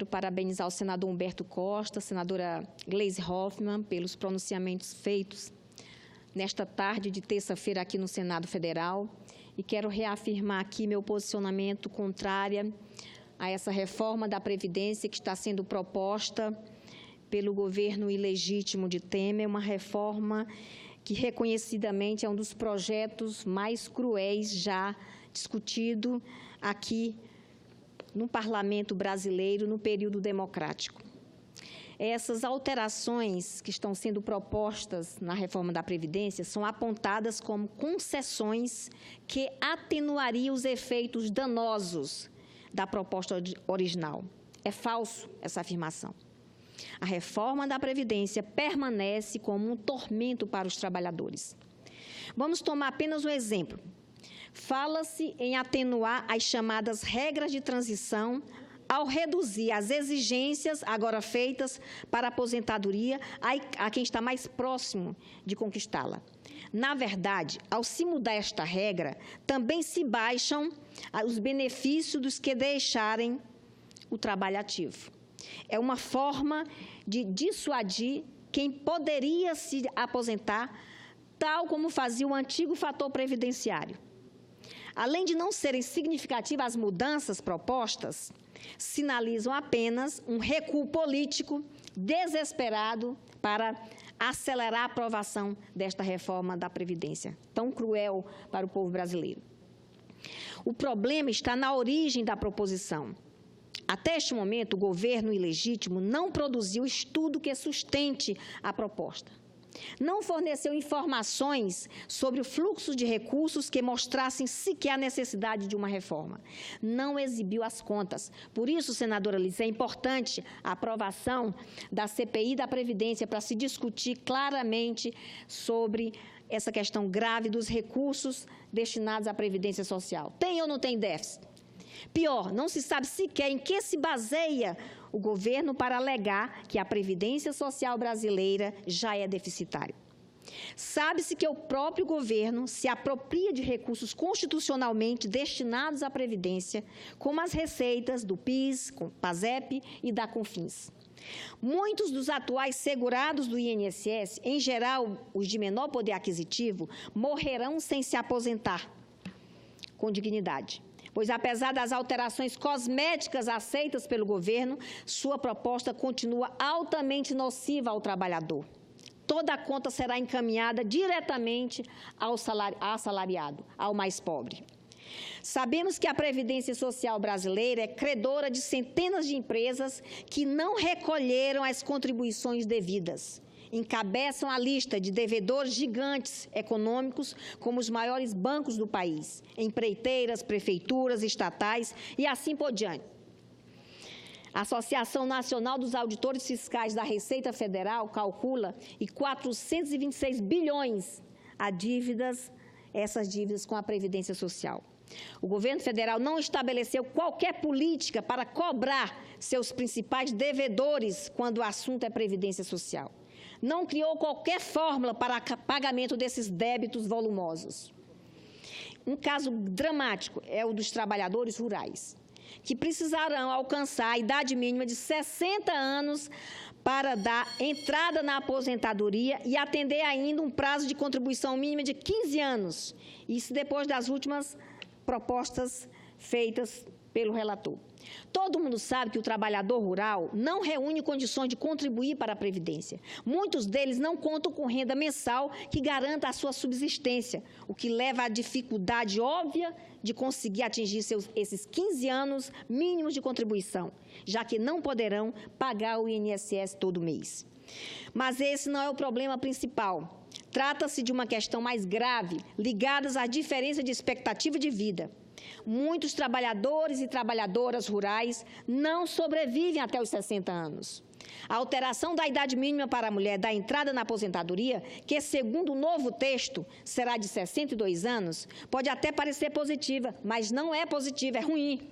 quero parabenizar o senador Humberto Costa, a senadora Gleisi Hoffmann, pelos pronunciamentos feitos nesta tarde de terça-feira aqui no Senado Federal, e quero reafirmar aqui meu posicionamento contrário a essa reforma da Previdência que está sendo proposta pelo governo ilegítimo de Temer, uma reforma que reconhecidamente é um dos projetos mais cruéis já discutido aqui no Parlamento brasileiro no período democrático. Essas alterações que estão sendo propostas na reforma da Previdência são apontadas como concessões que atenuariam os efeitos danosos da proposta original. É falso essa afirmação. A reforma da Previdência permanece como um tormento para os trabalhadores. Vamos tomar apenas um exemplo. Fala-se em atenuar as chamadas regras de transição ao reduzir as exigências agora feitas para a aposentadoria a quem está mais próximo de conquistá-la. Na verdade, ao se mudar esta regra, também se baixam os benefícios dos que deixarem o trabalho ativo. É uma forma de dissuadir quem poderia se aposentar, tal como fazia o antigo fator previdenciário. Além de não serem significativas as mudanças propostas, sinalizam apenas um recuo político desesperado para acelerar a aprovação desta reforma da Previdência, tão cruel para o povo brasileiro. O problema está na origem da proposição. Até este momento, o governo ilegítimo não produziu estudo que sustente a proposta. Não forneceu informações sobre o fluxo de recursos que mostrassem sequer a necessidade de uma reforma. Não exibiu as contas. Por isso, senadora Liz, é importante a aprovação da CPI da Previdência para se discutir claramente sobre essa questão grave dos recursos destinados à Previdência Social. Tem ou não tem déficit? Pior, não se sabe sequer em que se baseia o governo para alegar que a Previdência Social brasileira já é deficitária. Sabe-se que o próprio governo se apropria de recursos constitucionalmente destinados à Previdência, como as receitas do PIS, PASEP e da CONFINS. Muitos dos atuais segurados do INSS, em geral os de menor poder aquisitivo, morrerão sem se aposentar com dignidade. Pois, apesar das alterações cosméticas aceitas pelo governo, sua proposta continua altamente nociva ao trabalhador. Toda a conta será encaminhada diretamente ao assalariado, ao mais pobre. Sabemos que a Previdência Social brasileira é credora de centenas de empresas que não recolheram as contribuições devidas. Encabeçam a lista de devedores gigantes econômicos como os maiores bancos do país, empreiteiras, prefeituras, estatais e assim por diante. A Associação Nacional dos Auditores Fiscais da Receita Federal calcula em 426 bilhões essas dívidas com a Previdência Social. O governo federal não estabeleceu qualquer política para cobrar seus principais devedores quando o assunto é Previdência Social. Não criou qualquer fórmula para pagamento desses débitos volumosos. Um caso dramático é o dos trabalhadores rurais, que precisarão alcançar a idade mínima de 60 anos para dar entrada na aposentadoria e atender ainda um prazo de contribuição mínima de 15 anos. Isso depois das últimas propostas feitas pelo relator. Todo mundo sabe que o trabalhador rural não reúne condições de contribuir para a Previdência. Muitos deles não contam com renda mensal que garanta a sua subsistência, o que leva à dificuldade óbvia de conseguir atingir esses 15 anos mínimos de contribuição, já que não poderão pagar o INSS todo mês. Mas esse não é o problema principal. Trata-se de uma questão mais grave, ligada à diferença de expectativa de vida. Muitos trabalhadores e trabalhadoras rurais não sobrevivem até os 60 anos. A alteração da idade mínima para a mulher da entrada na aposentadoria, que segundo o novo texto será de 62 anos, pode até parecer positiva, mas não é positiva, é ruim.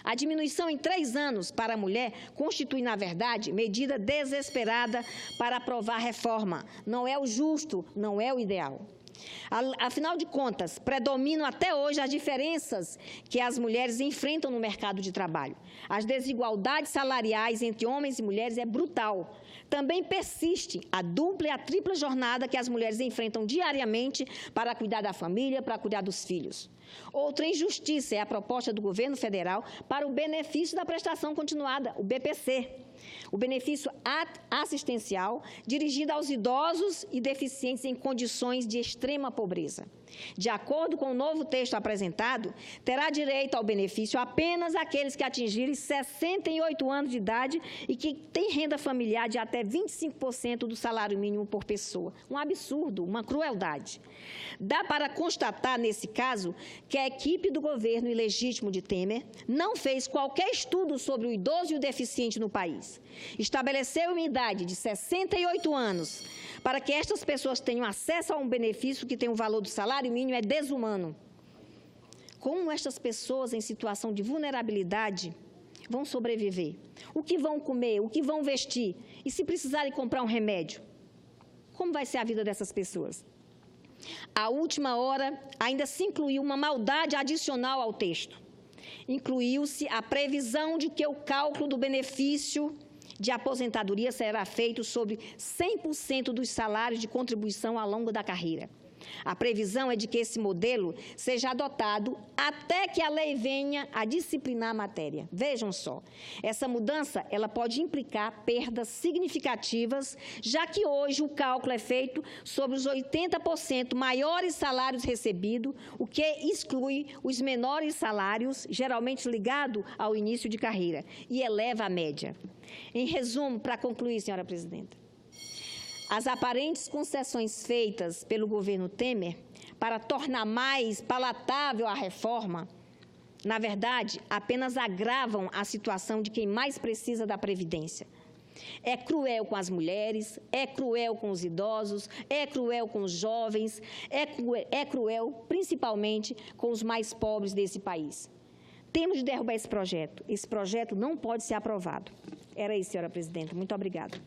A diminuição em 3 anos para a mulher constitui, na verdade, medida desesperada para aprovar a reforma. Não é o justo, não é o ideal. Afinal de contas, predominam até hoje as diferenças que as mulheres enfrentam no mercado de trabalho. As desigualdades salariais entre homens e mulheres é brutal. Também persiste a dupla e a tripla jornada que as mulheres enfrentam diariamente para cuidar da família, para cuidar dos filhos. Outra injustiça é a proposta do governo federal para o benefício da prestação continuada, o BPC, o benefício assistencial dirigido aos idosos e deficientes em condições de extrema pobreza. De acordo com o novo texto apresentado, terá direito ao benefício apenas aqueles que atingirem 68 anos de idade e que têm renda familiar de até 25% do salário mínimo por pessoa. Um absurdo, uma crueldade. Dá para constatar, nesse caso, que a equipe do governo ilegítimo de Temer não fez qualquer estudo sobre o idoso e o deficiente no país. Estabeleceu uma idade de 68 anos para que estas pessoas tenham acesso a um benefício que tem o valor do salário mínimo é desumano. Como estas pessoas em situação de vulnerabilidade vão sobreviver? O que vão comer? O que vão vestir? E se precisarem comprar um remédio? Como vai ser a vida dessas pessoas? À última hora, ainda se incluiu uma maldade adicional ao texto. Incluiu-se a previsão de que o cálculo do benefício de aposentadoria será feito sobre 100% dos salários de contribuição ao longo da carreira. A previsão é de que esse modelo seja adotado até que a lei venha a disciplinar a matéria. Vejam só, essa mudança ela pode implicar perdas significativas, já que hoje o cálculo é feito sobre os 80% maiores salários recebidos, o que exclui os menores salários, geralmente ligado ao início de carreira, e eleva a média. Em resumo, para concluir, senhora presidenta, as aparentes concessões feitas pelo governo Temer para tornar mais palatável a reforma, na verdade, apenas agravam a situação de quem mais precisa da Previdência. É cruel com as mulheres, é cruel com os idosos, é cruel com os jovens, é cruel principalmente com os mais pobres desse país. Temos de derrubar esse projeto. Esse projeto não pode ser aprovado. Era isso, senhora presidenta. Muito obrigada.